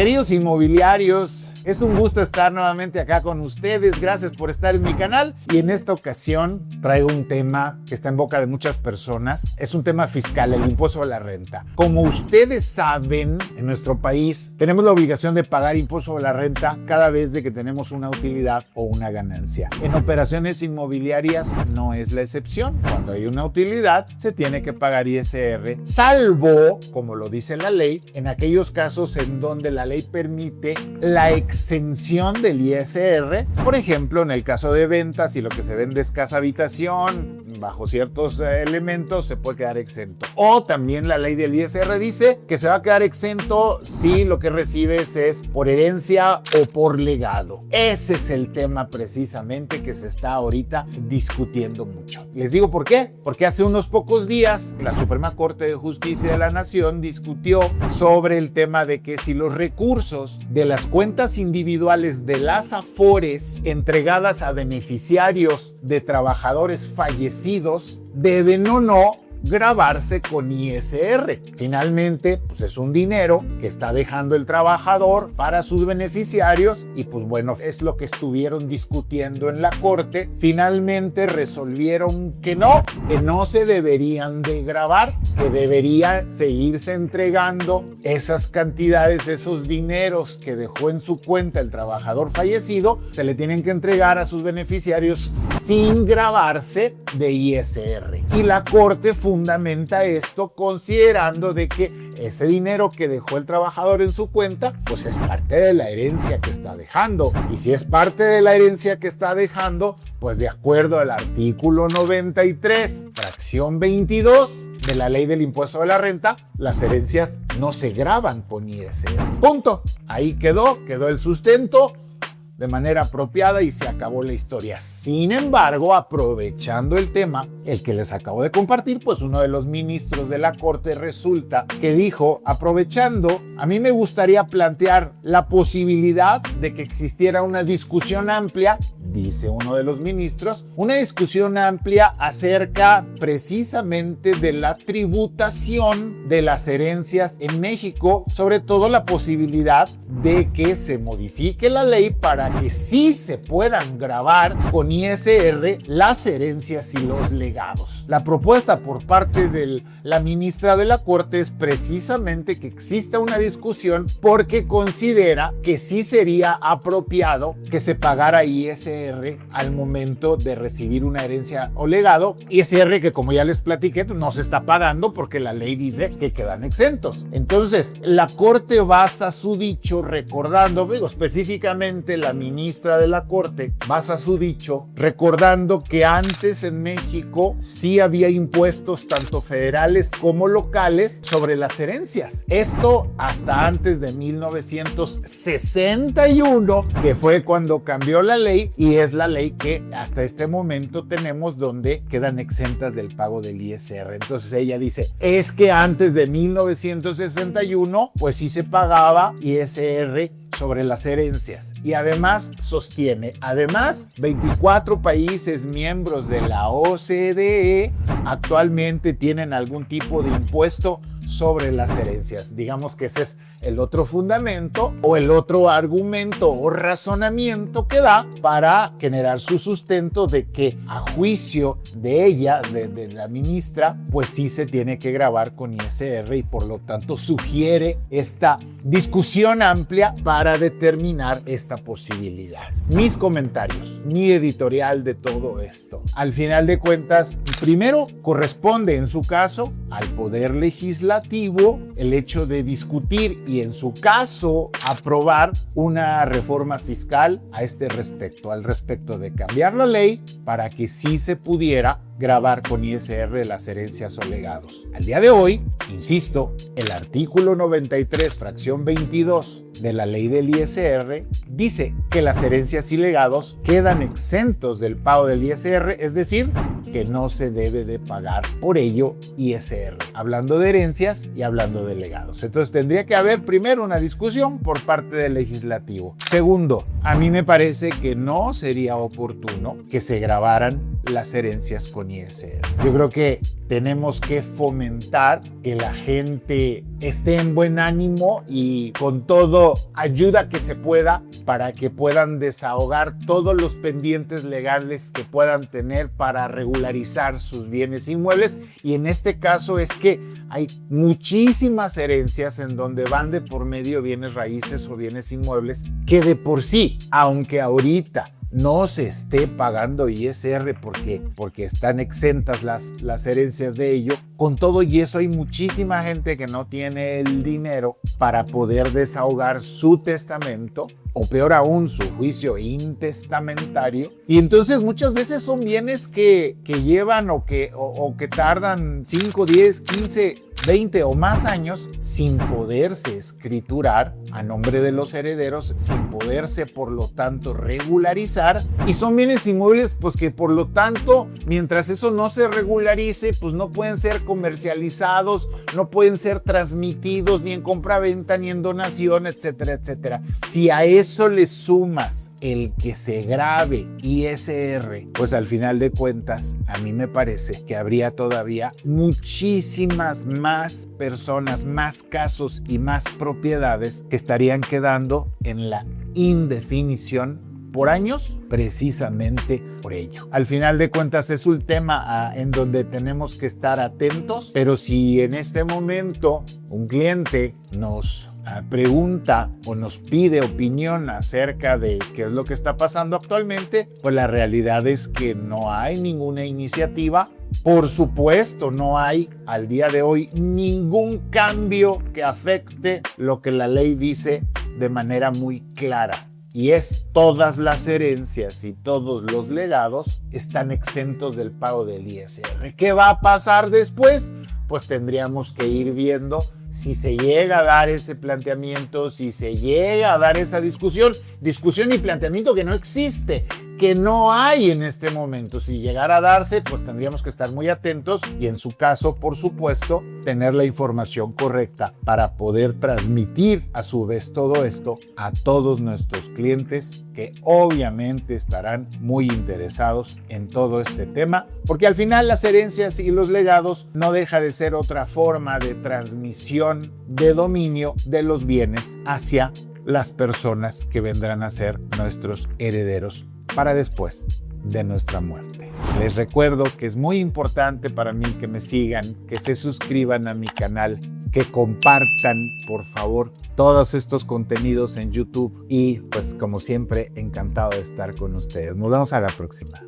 Queridos inmobiliarios, es un gusto estar nuevamente acá con ustedes. Gracias por estar en mi canal. Y en esta ocasión traigo un tema que está en boca de muchas personas. Es un tema fiscal, el impuesto a la renta. Como ustedes saben, en nuestro país tenemos la obligación de pagar impuesto a la renta cada vez de que tenemos una utilidad o una ganancia. En operaciones inmobiliarias no es la excepción. Cuando hay una utilidad, se tiene que pagar ISR, salvo, como lo dice la ley, en aquellos casos en donde la ley permite la exención del ISR. Por ejemplo, en el caso de ventas, si lo que se vende es casa habitación, bajo ciertos elementos se puede quedar exento. O también la ley del ISR dice que se va a quedar exento si lo que recibes es por herencia o por legado. Ese es el tema precisamente que se está ahorita discutiendo mucho. Les digo por qué. Porque hace unos pocos días la Suprema Corte de Justicia de la Nación discutió sobre el tema de que si los recursos de las cuentas individuales de las Afores entregadas a beneficiarios de trabajadores fallecidos deben o no gravarse con ISR. Finalmente, pues es un dinero que está dejando el trabajador para sus beneficiarios y pues bueno, es lo que estuvieron discutiendo en la corte. Finalmente resolvieron que no se deberían de gravar, que debería seguirse entregando esas cantidades, esos dineros que dejó en su cuenta el trabajador fallecido, se le tienen que entregar a sus beneficiarios sin gravarse de ISR. Y la corte fundamenta esto considerando de que ese dinero que dejó el trabajador en su cuenta, pues es parte de la herencia que está dejando. Y si es parte de la herencia que está dejando, pues de acuerdo al artículo 93, fracción 22 de la ley del impuesto a la renta, las herencias no se gravan con ISR. Punto. Ahí quedó el sustento de manera apropiada y se acabó la historia. Sin embargo, aprovechando el tema, el que les acabo de compartir, pues uno de los ministros de la Corte resulta que dijo, aprovechando, a mí me gustaría plantear la posibilidad de que existiera una discusión amplia, dice uno de los ministros, una discusión amplia acerca precisamente de la tributación de las herencias en México, sobre todo la posibilidad de que se modifique la ley para que sí se puedan gravar con ISR las herencias y los legados. La propuesta por parte de la ministra de la Corte es precisamente que exista una discusión porque considera que sí sería apropiado que se pagara ISR al momento de recibir una herencia o legado. ISR que, como ya les platiqué, no se está pagando porque la ley dice que quedan exentos. Entonces, la Corte basa su dicho recordando, específicamente la ministra de la Corte basa su dicho recordando que antes en México sí había impuestos tanto federales como locales sobre las herencias. Esto hasta antes de 1961, que fue cuando cambió la ley y es la ley que hasta este momento tenemos donde quedan exentas del pago del ISR. Entonces ella dice, es que antes de 1961 pues sí se pagaba ISR sobre las herencias. Y además sostiene, 24 países miembros de la OCDE actualmente tienen algún tipo de impuesto sobre las herencias. Digamos que ese es el otro fundamento o el otro argumento o razonamiento que da para generar su sustento de que a juicio de ella, de la ministra, pues sí se tiene que gravar con ISR y por lo tanto sugiere esta discusión amplia para determinar esta posibilidad. Mis comentarios, mi editorial de todo esto. Al final de cuentas, primero corresponde en su caso al Poder Legislativo el hecho de discutir y en su caso aprobar una reforma fiscal a este respecto, al respecto de cambiar la ley para que sí se pudiera gravar con ISR las herencias o legados. Al día de hoy, insisto, el artículo 93, fracción 22 de la ley del ISR dice que las herencias y legados quedan exentos del pago del ISR, es decir, que no se debe de pagar por ello ISR, hablando de herencias y hablando de legados. Entonces tendría que haber primero una discusión por parte del legislativo. Segundo, a mí me parece que no sería oportuno que se gravaran las herencias con ISR. Yo creo que tenemos que fomentar que la gente esté en buen ánimo y con todo ayuda que se pueda para que puedan desahogar todos los pendientes legales que puedan tener para regularizar sus bienes inmuebles. Y en este caso es que hay muchísimas herencias en donde van de por medio bienes raíces o bienes inmuebles que de por sí, aunque ahorita no se esté pagando ISR porque están exentas las herencias de ello. Con todo y eso hay muchísima gente que no tiene el dinero para poder desahogar su testamento o peor aún su juicio intestamentario. Y entonces muchas veces son bienes que llevan o que tardan 5, 10, 15, 20 o más años sin poderse escriturar a nombre de los herederos, sin poderse por lo tanto regularizar, y son bienes inmuebles pues que por lo tanto mientras eso no se regularice pues no pueden ser comercializados, no pueden ser transmitidos ni en compraventa ni en donación, etcétera, etcétera. Si a eso le sumas el que se grave ISR, pues al final de cuentas a mí me parece que habría todavía muchísimas más personas, más casos y más propiedades que estarían quedando en la indefinición por años, precisamente por ello. Al final de cuentas es un tema en donde tenemos que estar atentos, pero si en este momento un cliente nos pregunta o nos pide opinión acerca de qué es lo que está pasando actualmente, pues la realidad es que no hay ninguna iniciativa. Por supuesto, no hay al día de hoy ningún cambio que afecte lo que la ley dice de manera muy clara. Y es todas las herencias y todos los legados están exentos del pago del ISR. ¿Qué va a pasar después? Pues tendríamos que ir viendo si se llega a dar ese planteamiento, si se llega a dar esa discusión y planteamiento que no existe, que no hay en este momento. Si llegara a darse, pues tendríamos que estar muy atentos y en su caso, por supuesto, tener la información correcta para poder transmitir a su vez todo esto a todos nuestros clientes que obviamente estarán muy interesados en todo este tema, porque al final las herencias y los legados no deja de ser otra forma de transmisión de dominio de los bienes hacia las personas que vendrán a ser nuestros herederos para después de nuestra muerte. Les recuerdo que es muy importante para mí que me sigan, que se suscriban a mi canal, que compartan, por favor, todos estos contenidos en YouTube y pues como siempre, encantado de estar con ustedes. Nos vemos a la próxima.